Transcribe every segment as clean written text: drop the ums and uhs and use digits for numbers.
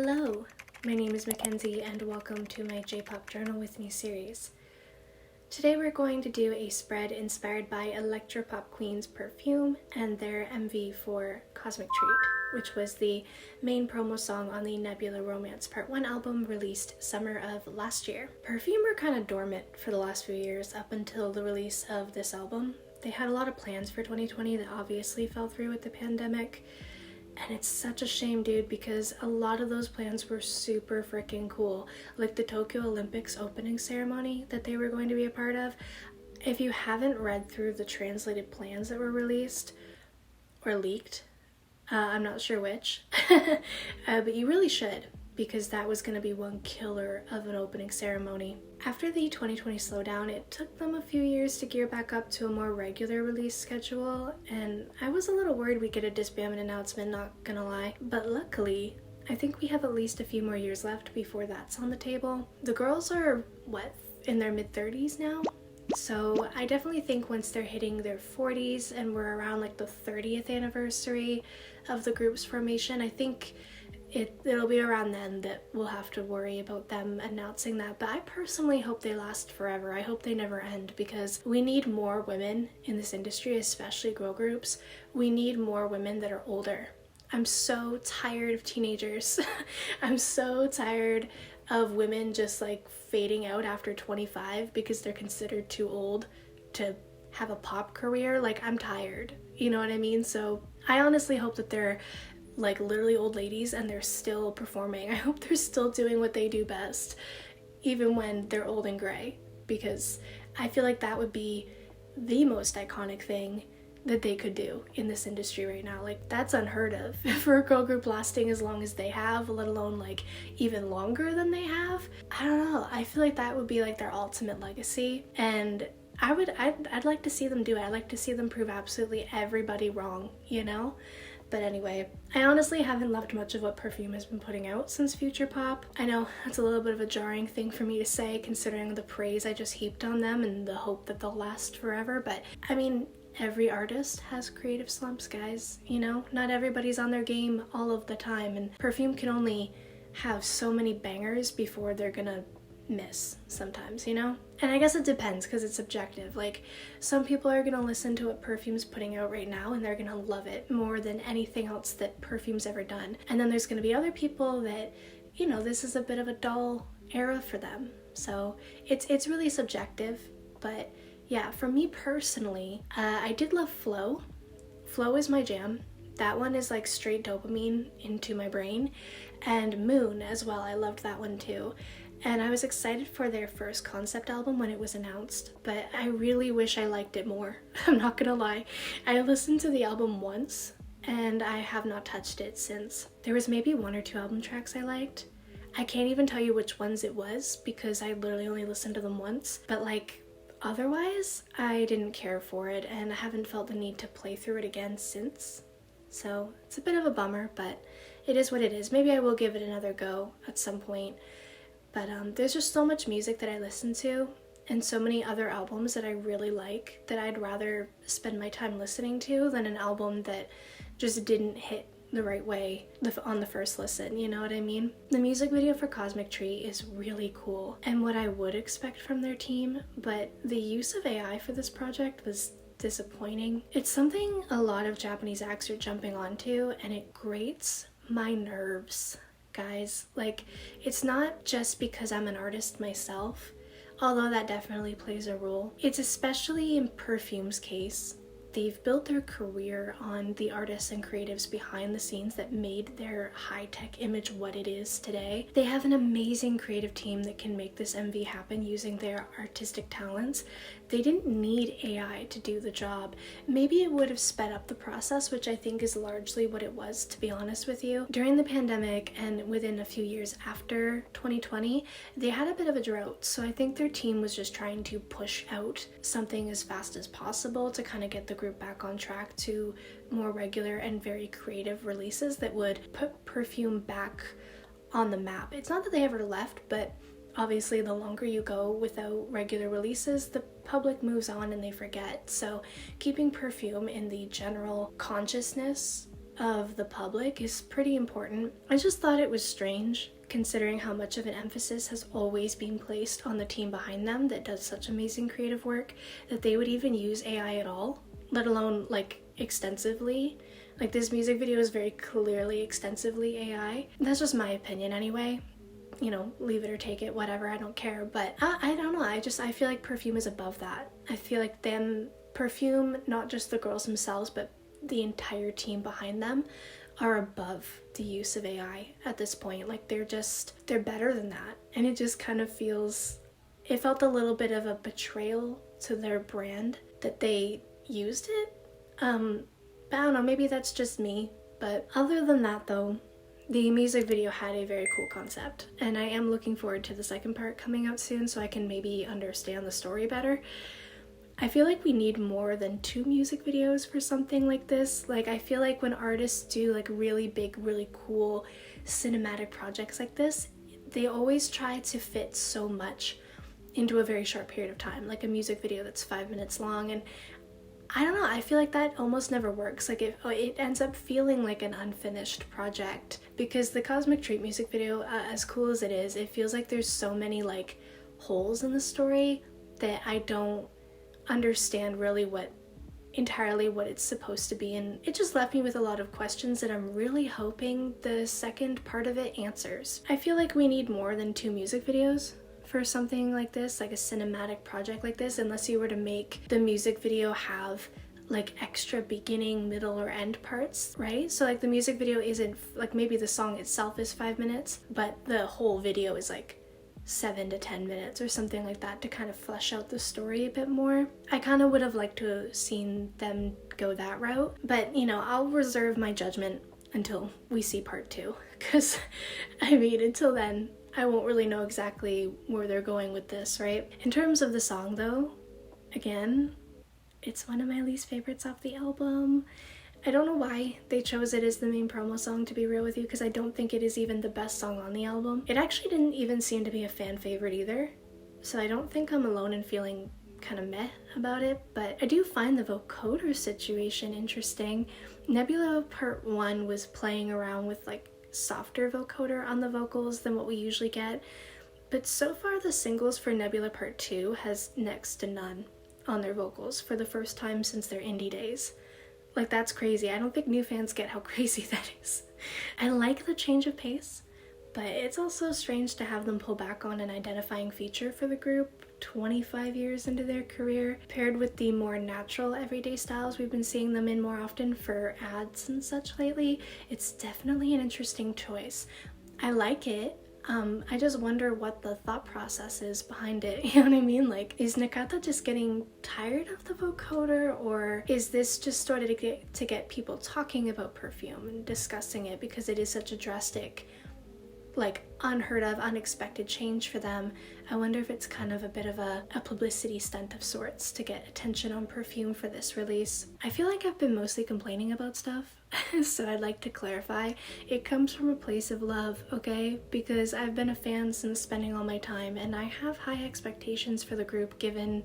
Hello, my name is Mackenzie and welcome to my J-Pop Journal With Me series. Today we're going to do a spread inspired by electropop queens Perfume and their MV for Cosmic Treat, which was the main promo song on the Nebula Romance Part 1 album released summer of last year. Perfume were kind of dormant for the last few years up until the release of this album. They had a lot of plans for 2020 that obviously fell through with the pandemic. And it's such a shame, dude, because a lot of those plans were super freaking cool. Like the Tokyo Olympics opening ceremony that they were going to be a part of. If you haven't read through the translated plans that were released or leaked, I'm not sure which, but you really should, because that was going to be one killer of an opening ceremony. After the 2020 slowdown, it took them a few years to gear back up to a more regular release schedule, and I was a little worried we'd get a disbandment announcement, not gonna lie. But luckily, I think we have at least a few more years left before that's on the table. The girls are, in their mid-30s now? So I definitely think once they're hitting their 40s and we're around like the 30th anniversary of the group's formation, I think it'll be around then that we'll have to worry about them announcing that. But I personally hope they last forever. I hope they never end, because we need more women in this industry, especially girl groups. We need more women that are older. I'm so tired of teenagers. I'm so tired of women just like fading out after 25 because they're considered too old to have a pop career. Like, I'm tired, you know what I mean? So I honestly hope that they're like literally old ladies and they're still performing. I hope they're still doing what they do best, even when they're old and gray, because I feel like that would be the most iconic thing that they could do in this industry right now. Like, that's unheard of for a girl group lasting as long as they have, let alone like even longer than they have. I don't know, I feel like that would be like their ultimate legacy, and I'd like to see them do it. I'd like to see them prove absolutely everybody wrong, you know? But anyway, I honestly haven't loved much of what Perfume has been putting out since Future Pop. I know that's a little bit of a jarring thing for me to say, considering the praise I just heaped on them and the hope that they'll last forever, but I mean, every artist has creative slumps, guys, you know? Not everybody's on their game all of the time, and Perfume can only have so many bangers before they're gonna miss sometimes, you know? And I guess it depends, because it's subjective. Like, some people are gonna listen to what Perfume's putting out right now and they're gonna love it more than anything else that Perfume's ever done. And then there's gonna be other people that, you know, this is a bit of a dull era for them. So it's really subjective. But yeah, for me personally, I did love Flow. Flow is my jam. That one is like straight dopamine into my brain. And Moon as well, I loved that one too. And I was excited for their first concept album when it was announced, but I really wish I liked it more. I'm not gonna lie. I listened to the album once, and I have not touched it since. There was maybe one or two album tracks I liked. I can't even tell you which ones it was, because I literally only listened to them once, but like, otherwise, I didn't care for it, and I haven't felt the need to play through it again since. So it's a bit of a bummer, but it is what it is. Maybe I will give it another go at some point. But there's just so much music that I listen to and so many other albums that I really like that I'd rather spend my time listening to than an album that just didn't hit the right way on the first listen, you know what I mean? The music video for Cosmic Treat is really cool and what I would expect from their team, but the use of AI for this project was disappointing. It's something a lot of Japanese acts are jumping onto, and it grates my nerves. Guys, like, it's not just because I'm an artist myself, although that definitely plays a role. It's especially in Perfume's case. They've built their career on the artists and creatives behind the scenes that made their high-tech image what it is today. They have an amazing creative team that can make this MV happen using their artistic talents. They didn't need AI to do the job. Maybe it would have sped up the process, which I think is largely what it was, to be honest with you. During the pandemic and within a few years after 2020, they had a bit of a drought, so I think their team was just trying to push out something as fast as possible to kind of get the group back on track to more regular and very creative releases that would put Perfume back on the map. It's not that they ever left, but obviously the longer you go without regular releases, the public moves on and they forget. So keeping Perfume in the general consciousness of the public is pretty important. I just thought it was strange, considering how much of an emphasis has always been placed on the team behind them that does such amazing creative work, that they would even use AI at all, let alone like extensively. Like, this music video is very clearly extensively AI. That's just my opinion anyway. You know, leave it or take it, whatever, I don't care. But I don't know, I feel like Perfume is above that. I feel like Perfume, not just the girls themselves, but the entire team behind them are above the use of AI at this point. Like, they're better than that. And it just kind of it felt a little bit of a betrayal to their brand that they used it. But I don't know, maybe that's just me. But other than that though, the music video had a very cool concept, and I am looking forward to the second part coming out soon so I can maybe understand the story better. I feel like we need more than 2 music videos for something like this. Like, I feel like when artists do like really big, really cool cinematic projects like this, they always try to fit so much into a very short period of time. Like a music video that's 5 minutes long, and I don't know, I feel like that almost never works. Like, it ends up feeling like an unfinished project, because the Cosmic Treat music video, as cool as it is, it feels like there's so many like holes in the story that I don't understand really entirely what it's supposed to be, and it just left me with a lot of questions that I'm really hoping the second part of it answers. I feel like we need more than 2 music videos for something like this, like a cinematic project like this, unless you were to make the music video have like extra beginning, middle, or end parts, right? So like the music video isn't like, maybe the song itself is 5 minutes, but the whole video is like 7 to 10 minutes or something like that, to kind of flesh out the story a bit more. I kind of would have liked to have seen them go that route, but you know, I'll reserve my judgment until we see part 2, because I mean, until then I won't really know exactly where they're going with this, right? In terms of the song though, again, it's one of my least favorites off the album. I don't know why they chose it as the main promo song, to be real with you, because I don't think it is even the best song on the album. It actually didn't even seem to be a fan favorite either, so I don't think I'm alone in feeling kind of meh about it. But I do find the vocoder situation interesting. Nebula Part 1 was playing around with like softer vocoder on the vocals than what we usually get, but so far the singles for Nebula Part 2 has next to none on their vocals for the first time since their indie days. Like, that's crazy. I don't think new fans get how crazy that is. I like the change of pace, but it's also strange to have them pull back on an identifying feature for the group 25 years into their career, paired with the more natural everyday styles we've been seeing them in more often for ads and such lately. It's definitely an interesting choice. I like it. I just wonder what the thought process is behind it, you know what I mean? Like, is Nakata just getting tired of the vocoder, or is this just sort of to get people talking about Perfume and discussing it, because it is such a drastic, like, unheard of, unexpected change for them? I wonder if it's kind of a bit of a publicity stunt of sorts to get attention on Perfume for this release. I feel like I've been mostly complaining about stuff, so I'd like to clarify. It comes from a place of love, okay? Because I've been a fan since Spending All My Time, and I have high expectations for the group given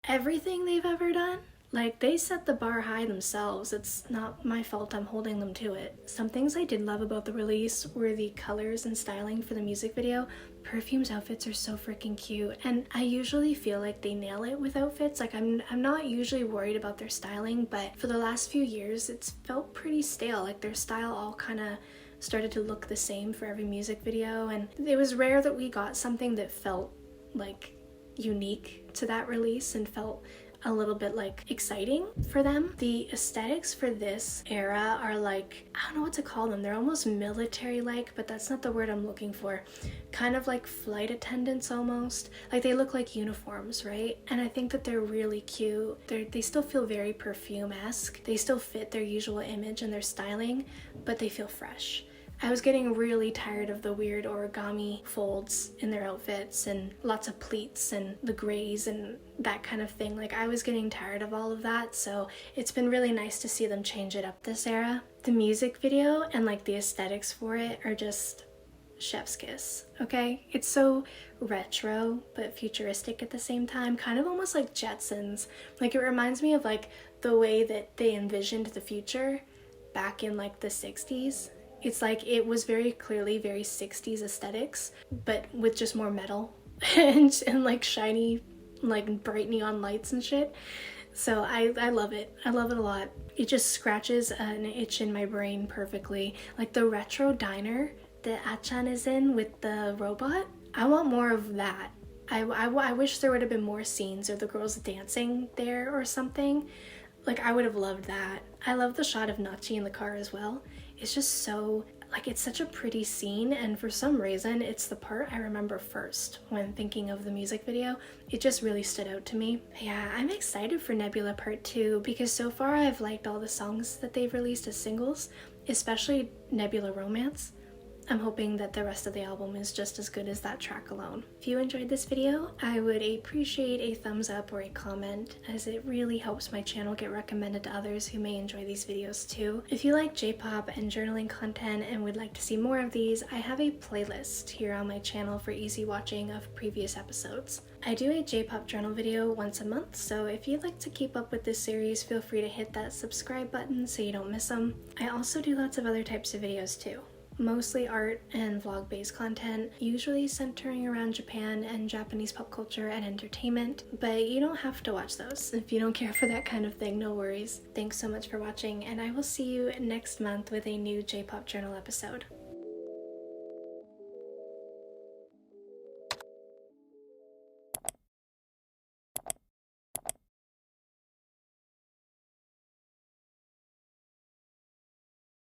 everything they've ever done. Like, they set the bar high themselves. It's not my fault I'm holding them to it. Some things I did love about the release were the colors and styling for the music video. Perfume's outfits are so freaking cute, and I usually feel like they nail it with outfits. Like, I'm not usually worried about their styling, but for the last few years it's felt pretty stale. Like, their style all kind of started to look the same for every music video, and it was rare that we got something that felt like unique to that release and felt a little bit like exciting for them. The aesthetics for this era are like, I don't know what to call them. They're almost military-like, but that's not the word I'm looking for. Kind of like flight attendants almost. Like, they look like uniforms, right? And I think that they're really cute. They still feel very Perfume-esque. They still fit their usual image and their styling, but they feel fresh. I was getting really tired of the weird origami folds in their outfits and lots of pleats and the grays and that kind of thing. Like, I was getting tired of all of that, so it's been really nice to see them change it up this era. The music video and like the aesthetics for it are just chef's kiss, okay? It's so retro but futuristic at the same time, kind of almost like Jetsons. Like, it reminds me of like the way that they envisioned the future back in like the 60s. It's like it was very clearly very 60s aesthetics, but with just more metal and like shiny, like bright neon lights and shit. So I love it. I love it a lot. It just scratches an itch in my brain perfectly. Like the retro diner that Achan is in with the robot. I want more of that. I wish there would have been more scenes of the girls dancing there or something. Like, I would have loved that. I love the shot of Nachi in the car as well. It's just so, like, it's such a pretty scene, and for some reason, it's the part I remember first when thinking of the music video. It just really stood out to me. Yeah, I'm excited for Nebula Part 2 because so far I've liked all the songs that they've released as singles, especially Nebula Romance. I'm hoping that the rest of the album is just as good as that track alone. If you enjoyed this video, I would appreciate a thumbs up or a comment, as it really helps my channel get recommended to others who may enjoy these videos too. If you like J-pop and journaling content and would like to see more of these, I have a playlist here on my channel for easy watching of previous episodes. I do a J-pop journal video once a month, so if you'd like to keep up with this series, feel free to hit that subscribe button so you don't miss them. I also do lots of other types of videos too. Mostly art and vlog-based content, usually centering around Japan and Japanese pop culture and entertainment, but you don't have to watch those. If you don't care for that kind of thing, no worries. Thanks so much for watching, and I will see you next month with a new J-pop journal episode.